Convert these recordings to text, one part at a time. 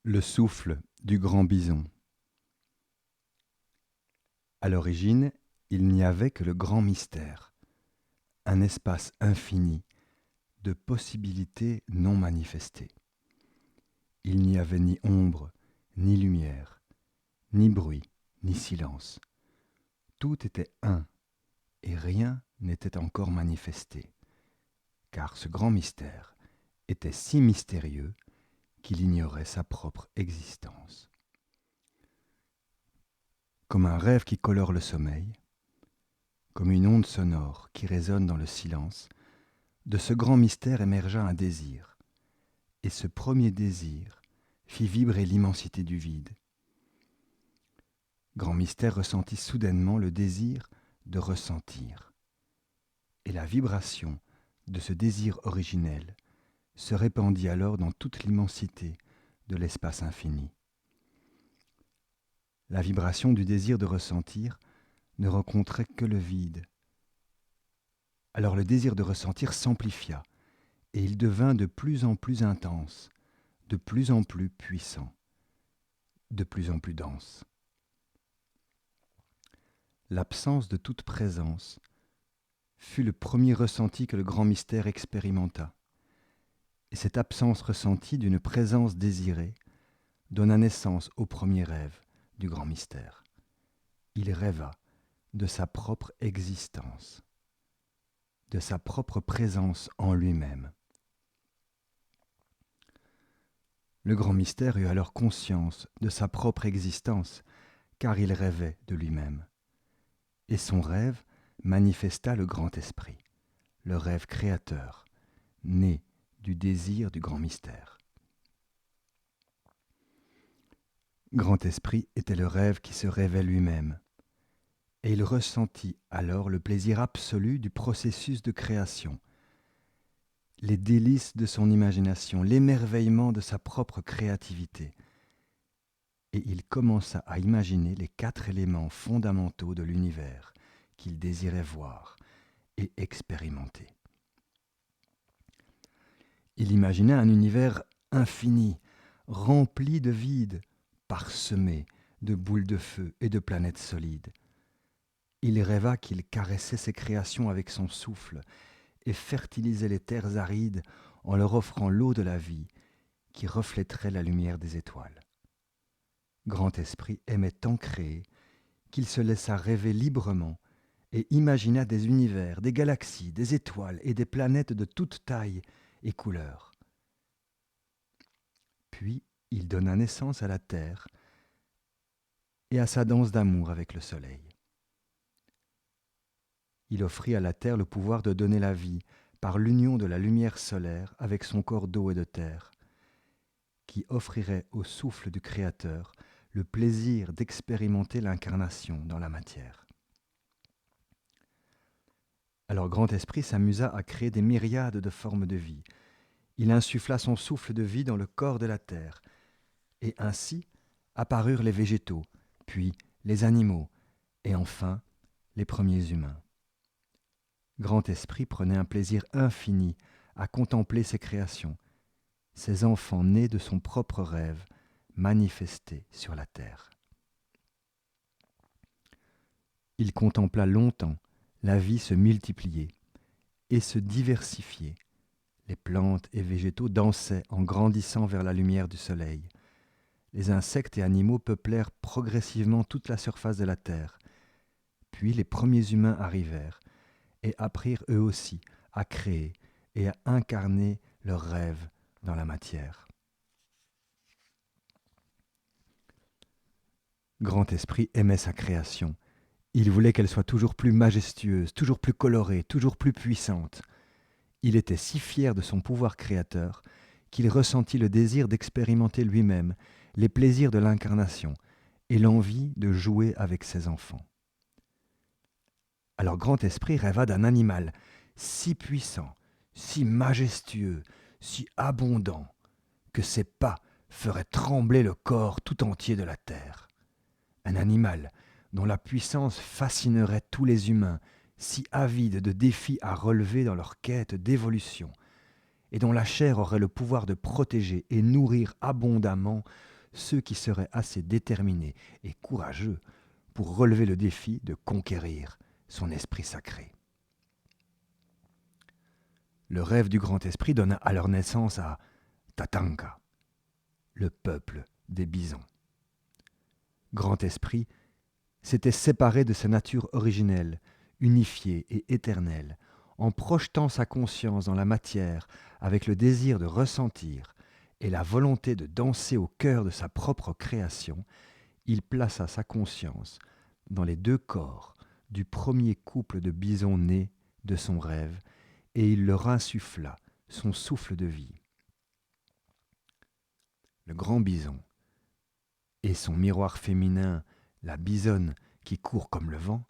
Le souffle du grand bison. À l'origine, il n'y avait que le grand mystère, un espace infini de possibilités non manifestées. Il n'y avait ni ombre, ni lumière, ni bruit, ni silence. Tout était un, et rien n'était encore manifesté, car ce grand mystère était si mystérieux qu'il ignorait sa propre existence. Comme un rêve qui colore le sommeil, comme une onde sonore qui résonne dans le silence, de ce grand mystère émergea un désir, et ce premier désir fit vibrer l'immensité du vide. Grand mystère ressentit soudainement le désir de ressentir, et la vibration de ce désir originel se répandit alors dans toute l'immensité de l'espace infini. La vibration du désir de ressentir ne rencontrait que le vide. Alors le désir de ressentir s'amplifia, et il devint de plus en plus intense, de plus en plus puissant, de plus en plus dense. L'absence de toute présence fut le premier ressenti que le grand mystère expérimenta. Et cette absence ressentie d'une présence désirée donna naissance au premier rêve du grand mystère. Il rêva de sa propre existence, de sa propre présence en lui-même. Le grand mystère eut alors conscience de sa propre existence, car il rêvait de lui-même. Et son rêve manifesta le grand esprit, le rêve créateur, né du désir du grand mystère. Grand esprit était le rêve qui se rêvait lui-même, et il ressentit alors le plaisir absolu du processus de création, les délices de son imagination, l'émerveillement de sa propre créativité, et il commença à imaginer les 4 éléments fondamentaux de l'univers qu'il désirait voir et expérimenter. Il imaginait un univers infini, rempli de vide, parsemé de boules de feu et de planètes solides. Il rêva qu'il caressait ses créations avec son souffle et fertilisait les terres arides en leur offrant l'eau de la vie qui reflèterait la lumière des étoiles. Grand Esprit aimait tant créer qu'il se laissa rêver librement et imagina des univers, des galaxies, des étoiles et des planètes de toute taille et couleur. Puis il donna naissance à la terre et à sa danse d'amour avec le soleil. Il offrit à la terre le pouvoir de donner la vie par l'union de la lumière solaire avec son corps d'eau et de terre, qui offrirait au souffle du Créateur le plaisir d'expérimenter l'incarnation dans la matière. Alors Grand Esprit s'amusa à créer des myriades de formes de vie. Il insuffla son souffle de vie dans le corps de la terre, et ainsi apparurent les végétaux, puis les animaux, et enfin les premiers humains. Grand Esprit prenait un plaisir infini à contempler ses créations, ces enfants nés de son propre rêve, manifestés sur la terre. Il contempla longtemps la vie se multiplier et se diversifier. Les plantes et végétaux dansaient en grandissant vers la lumière du soleil. Les insectes et animaux peuplèrent progressivement toute la surface de la terre. Puis les premiers humains arrivèrent et apprirent eux aussi à créer et à incarner leurs rêves dans la matière. Grand Esprit aimait sa création. Il voulait qu'elle soit toujours plus majestueuse, toujours plus colorée, toujours plus puissante. Il était si fier de son pouvoir créateur qu'il ressentit le désir d'expérimenter lui-même les plaisirs de l'incarnation et l'envie de jouer avec ses enfants. Alors Grand Esprit rêva d'un animal si puissant, si majestueux, si abondant, que ses pas feraient trembler le corps tout entier de la terre. Un animal dont la puissance fascinerait tous les humains, si avides de défis à relever dans leur quête d'évolution, et dont la chair aurait le pouvoir de protéger et nourrir abondamment ceux qui seraient assez déterminés et courageux pour relever le défi de conquérir son esprit sacré. Le rêve du grand esprit donna alors naissance à Tatanka, le peuple des bisons. Grand esprit s'était séparé de sa nature originelle, unifiée et éternelle, en projetant sa conscience dans la matière avec le désir de ressentir et la volonté de danser au cœur de sa propre création. Il plaça sa conscience dans les deux corps du premier couple de bisons nés de son rêve et il leur insuffla son souffle de vie. Le grand bison et son miroir féminin, la bisonne qui court comme le vent,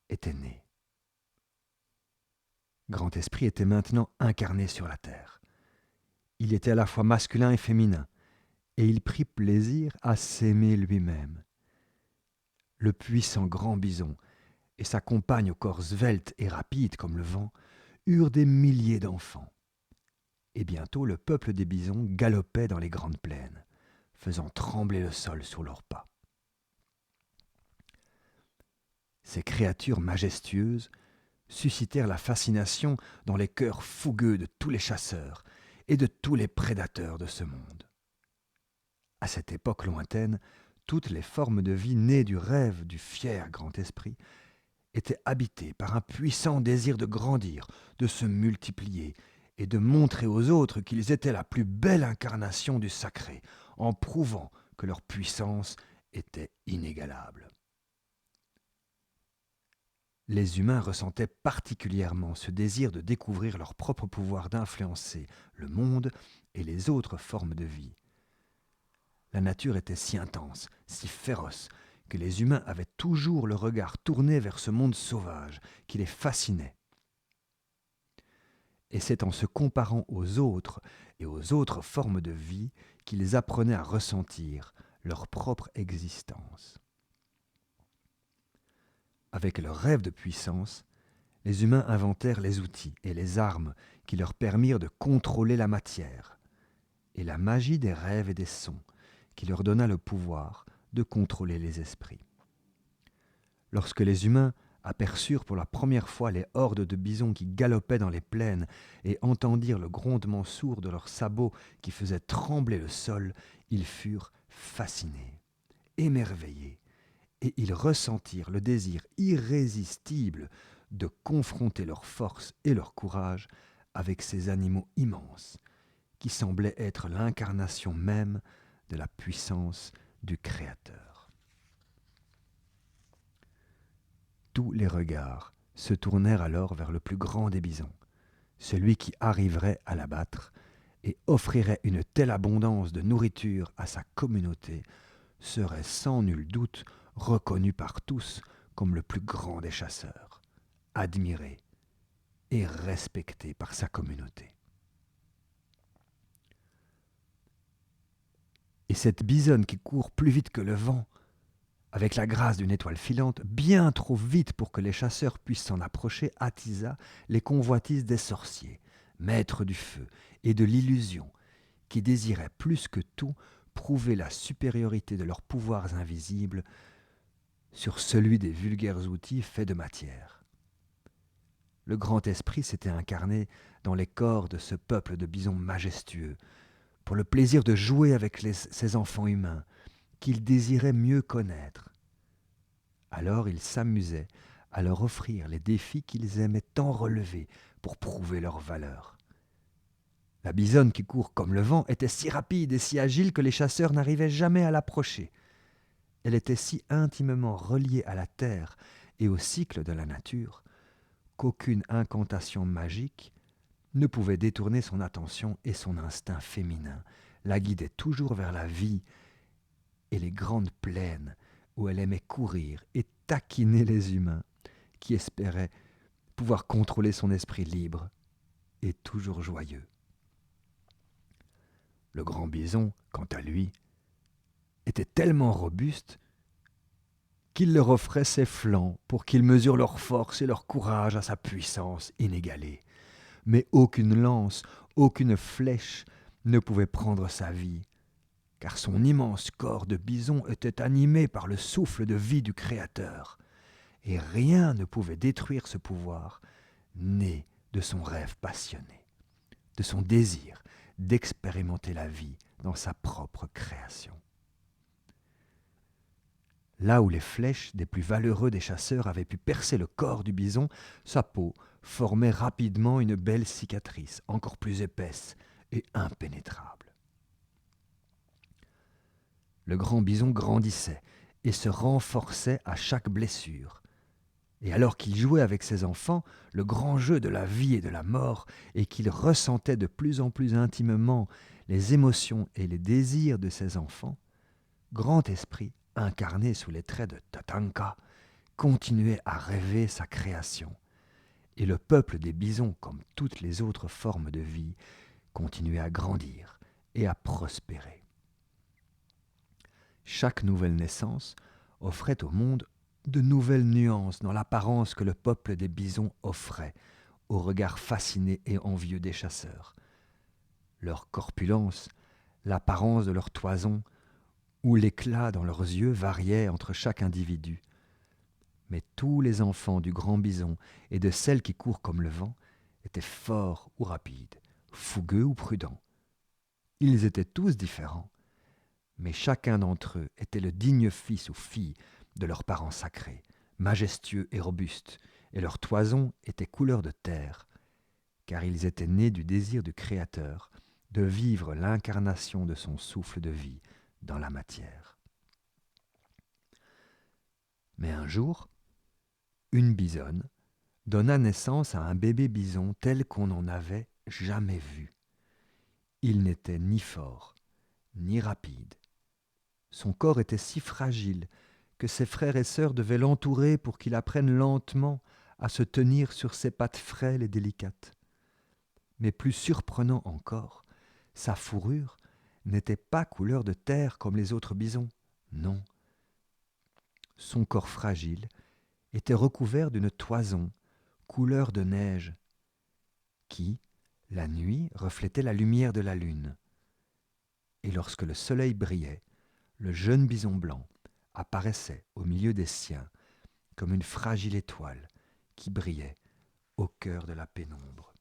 étaient nés. Grand Esprit était maintenant incarné sur la terre. Il était à la fois masculin et féminin, et il prit plaisir à s'aimer lui-même. Le puissant grand bison et sa compagne au corps svelte et rapide comme le vent eurent des milliers d'enfants. Et bientôt le peuple des bisons galopait dans les grandes plaines, faisant trembler le sol sous leurs pas. Ces créatures majestueuses suscitèrent la fascination dans les cœurs fougueux de tous les chasseurs et de tous les prédateurs de ce monde. À cette époque lointaine, toutes les formes de vie nées du rêve du fier grand esprit étaient habitées par un puissant désir de grandir, de se multiplier et de montrer aux autres qu'ils étaient la plus belle incarnation du sacré, en prouvant que leur puissance était inégalable. Les humains ressentaient particulièrement ce désir de découvrir leur propre pouvoir d'influencer le monde et les autres formes de vie. La nature était si intense, si féroce, que les humains avaient toujours le regard tourné vers ce monde sauvage qui les fascinait. Et c'est en se comparant aux autres et aux autres formes de vie qu'ils apprenaient à ressentir leur propre existence. Avec leur rêve de puissance, les humains inventèrent les outils et les armes qui leur permirent de contrôler la matière, et la magie des rêves et des sons qui leur donna le pouvoir de contrôler les esprits. Lorsque les humains aperçurent pour la première fois les hordes de bisons qui galopaient dans les plaines et entendirent le grondement sourd de leurs sabots qui faisait trembler le sol, ils furent fascinés, émerveillés, et ils ressentirent le désir irrésistible de confronter leur force et leur courage avec ces animaux immenses qui semblaient être l'incarnation même de la puissance du Créateur. Tous les regards se tournèrent alors vers le plus grand des bisons, celui qui arriverait à l'abattre et offrirait une telle abondance de nourriture à sa communauté serait sans nul doute reconnu par tous comme le plus grand des chasseurs, admiré et respecté par sa communauté. Et cette bisonne qui court plus vite que le vent, avec la grâce d'une étoile filante, bien trop vite pour que les chasseurs puissent s'en approcher, attisa les convoitises des sorciers, maîtres du feu et de l'illusion, qui désiraient plus que tout prouver la supériorité de leurs pouvoirs invisibles sur celui des vulgaires outils faits de matière. Le grand esprit s'était incarné dans les corps de ce peuple de bisons majestueux, pour le plaisir de jouer avec ces enfants humains, qu'il désirait mieux connaître. Alors il s'amusait à leur offrir les défis qu'ils aimaient tant relever pour prouver leur valeur. La bisonne qui court comme le vent était si rapide et si agile que les chasseurs n'arrivaient jamais à l'approcher. Elle était si intimement reliée à la terre et au cycle de la nature qu'aucune incantation magique ne pouvait détourner son attention et son instinct féminin la guidait toujours vers la vie et les grandes plaines où elle aimait courir et taquiner les humains qui espéraient pouvoir contrôler son esprit libre et toujours joyeux. Le grand bison, quant à lui, était tellement robuste qu'il leur offrait ses flancs pour qu'ils mesurent leur force et leur courage à sa puissance inégalée. Mais aucune lance, aucune flèche ne pouvait prendre sa vie, car son immense corps de bison était animé par le souffle de vie du Créateur, et rien ne pouvait détruire ce pouvoir, né de son rêve passionné, de son désir d'expérimenter la vie dans sa propre création. Là où les flèches des plus valeureux des chasseurs avaient pu percer le corps du bison, sa peau formait rapidement une belle cicatrice, encore plus épaisse et impénétrable. Le grand bison grandissait et se renforçait à chaque blessure. Et alors qu'il jouait avec ses enfants, le grand jeu de la vie et de la mort, et qu'il ressentait de plus en plus intimement les émotions et les désirs de ses enfants, Grand Esprit, incarné sous les traits de Tatanka, continuait à rêver sa création. Et le peuple des bisons, comme toutes les autres formes de vie, continuait à grandir et à prospérer. Chaque nouvelle naissance offrait au monde de nouvelles nuances dans l'apparence que le peuple des bisons offrait au regard fasciné et envieux des chasseurs. Leur corpulence, l'apparence de leur toison ou l'éclat dans leurs yeux variaient entre chaque individu. Mais tous les enfants du grand bison et de celles qui courent comme le vent étaient forts ou rapides, fougueux ou prudents. Ils étaient tous différents, mais chacun d'entre eux était le digne fils ou fille de leurs parents sacrés, majestueux et robustes, et leur toison était couleur de terre, car ils étaient nés du désir du Créateur de vivre l'incarnation de son souffle de vie dans la matière. Mais un jour, une bisonne donna naissance à un bébé bison tel qu'on n'en avait jamais vu. Il n'était ni fort, ni rapide. Son corps était si fragile que ses frères et sœurs devaient l'entourer pour qu'il apprenne lentement à se tenir sur ses pattes frêles et délicates. Mais plus surprenant encore, sa fourrure n'était pas couleur de terre comme les autres bisons. Non. Son corps fragile était recouvert d'une toison couleur de neige qui, la nuit, reflétait la lumière de la lune. Et lorsque le soleil brillait, le jeune bison blanc apparaissait au milieu des siens comme une fragile étoile qui brillait au cœur de la pénombre.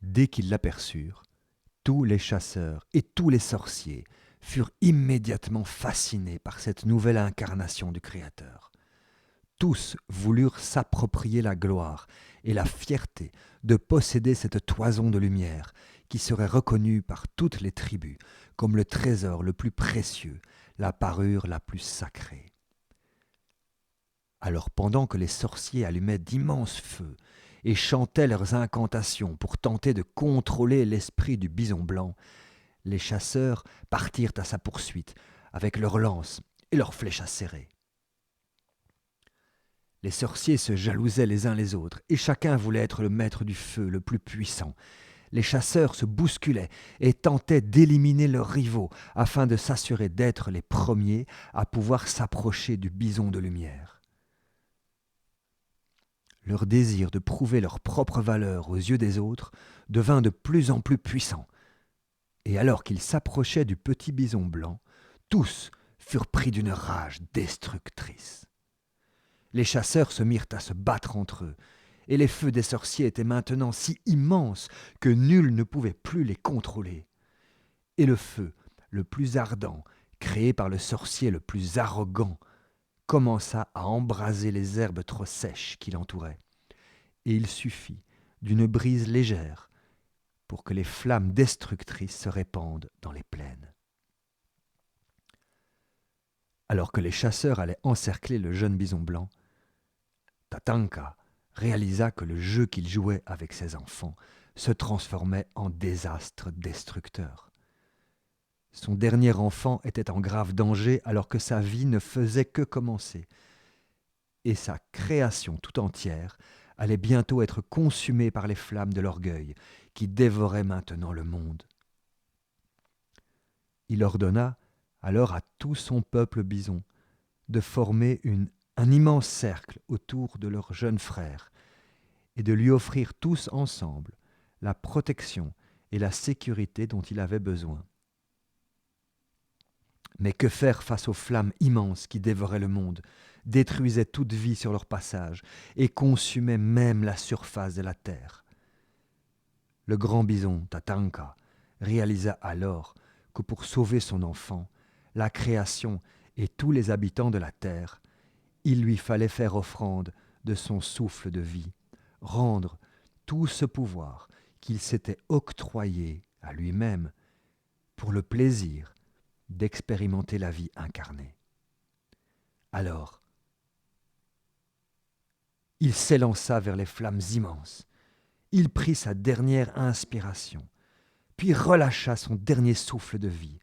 Dès qu'ils l'aperçurent, tous les chasseurs et tous les sorciers furent immédiatement fascinés par cette nouvelle incarnation du Créateur. Tous voulurent s'approprier la gloire et la fierté de posséder cette toison de lumière qui serait reconnue par toutes les tribus comme le trésor le plus précieux, la parure la plus sacrée. Alors pendant que les sorciers allumaient d'immenses feux et chantaient leurs incantations pour tenter de contrôler l'esprit du bison blanc, les chasseurs partirent à sa poursuite avec leurs lances et leurs flèches acérées. Les sorciers se jalousaient les uns les autres, et chacun voulait être le maître du feu le plus puissant. Les chasseurs se bousculaient et tentaient d'éliminer leurs rivaux afin de s'assurer d'être les premiers à pouvoir s'approcher du bison de lumière. Leur désir de prouver leur propre valeur aux yeux des autres devint de plus en plus puissant. Et alors qu'ils s'approchaient du petit bison blanc, tous furent pris d'une rage destructrice. Les chasseurs se mirent à se battre entre eux, et les feux des sorciers étaient maintenant si immenses que nul ne pouvait plus les contrôler. Et le feu, le plus ardent, créé par le sorcier le plus arrogant, commença à embraser les herbes trop sèches qui l'entouraient. Et il suffit d'une brise légère pour que les flammes destructrices se répandent dans les plaines. Alors que les chasseurs allaient encercler le jeune bison blanc, Tatanka réalisa que le jeu qu'il jouait avec ses enfants se transformait en désastre destructeur. Son dernier enfant était en grave danger alors que sa vie ne faisait que commencer. Et sa création tout entière allait bientôt être consumée par les flammes de l'orgueil qui dévoraient maintenant le monde. Il ordonna alors à tout son peuple bison de former un immense cercle autour de leur jeune frère et de lui offrir tous ensemble la protection et la sécurité dont il avait besoin. Mais que faire face aux flammes immenses qui dévoraient le monde, détruisaient toute vie sur leur passage et consumaient même la surface de la terre? Le grand bison Tatanka réalisa alors que pour sauver son enfant, la création et tous les habitants de la terre, il lui fallait faire offrande de son souffle de vie, rendre tout ce pouvoir qu'il s'était octroyé à lui-même pour le plaisir d'expérimenter la vie incarnée. Alors, il s'élança vers les flammes immenses. Il prit sa dernière inspiration, puis relâcha son dernier souffle de vie.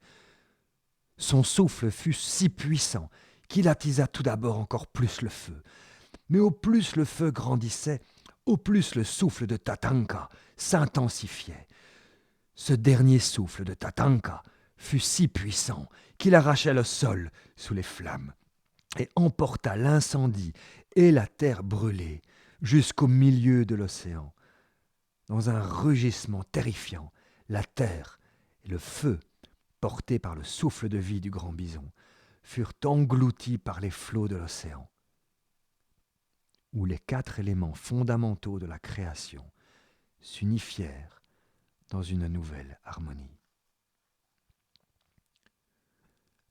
Son souffle fut si puissant qu'il attisa tout d'abord encore plus le feu. Mais au plus le feu grandissait, au plus le souffle de Tatanka s'intensifiait. Ce dernier souffle de Tatanka fut si puissant qu'il arracha le sol sous les flammes et emporta l'incendie et la terre brûlée jusqu'au milieu de l'océan. Dans un rugissement terrifiant, la terre et le feu, portés par le souffle de vie du grand bison, furent engloutis par les flots de l'océan, où les 4 éléments fondamentaux de la création s'unifièrent dans une nouvelle harmonie.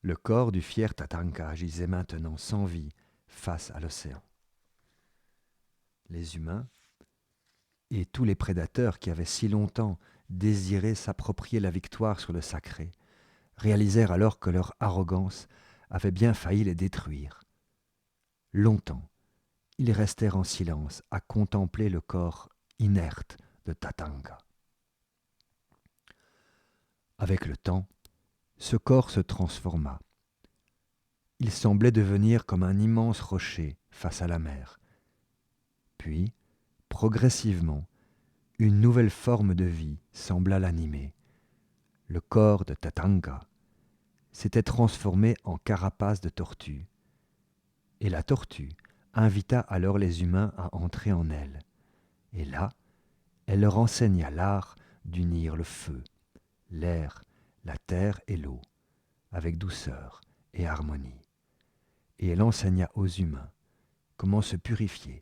Le corps du fier Tatanka gisait maintenant sans vie face à l'océan. Les humains et tous les prédateurs qui avaient si longtemps désiré s'approprier la victoire sur le sacré réalisèrent alors que leur arrogance avait bien failli les détruire. Longtemps, ils restèrent en silence à contempler le corps inerte de Tatanka. Avec le temps, ce corps se transforma. Il semblait devenir comme un immense rocher face à la mer. Puis, progressivement, une nouvelle forme de vie sembla l'animer. Le corps de Tatanka s'était transformé en carapace de tortue, et la tortue invita alors les humains à entrer en elle. Et là, elle leur enseigna l'art d'unir le feu, l'air, la terre et l'eau, avec douceur et harmonie. Et elle enseigna aux humains comment se purifier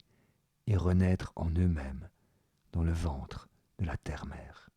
et renaître en eux-mêmes dans le ventre de la terre-mère.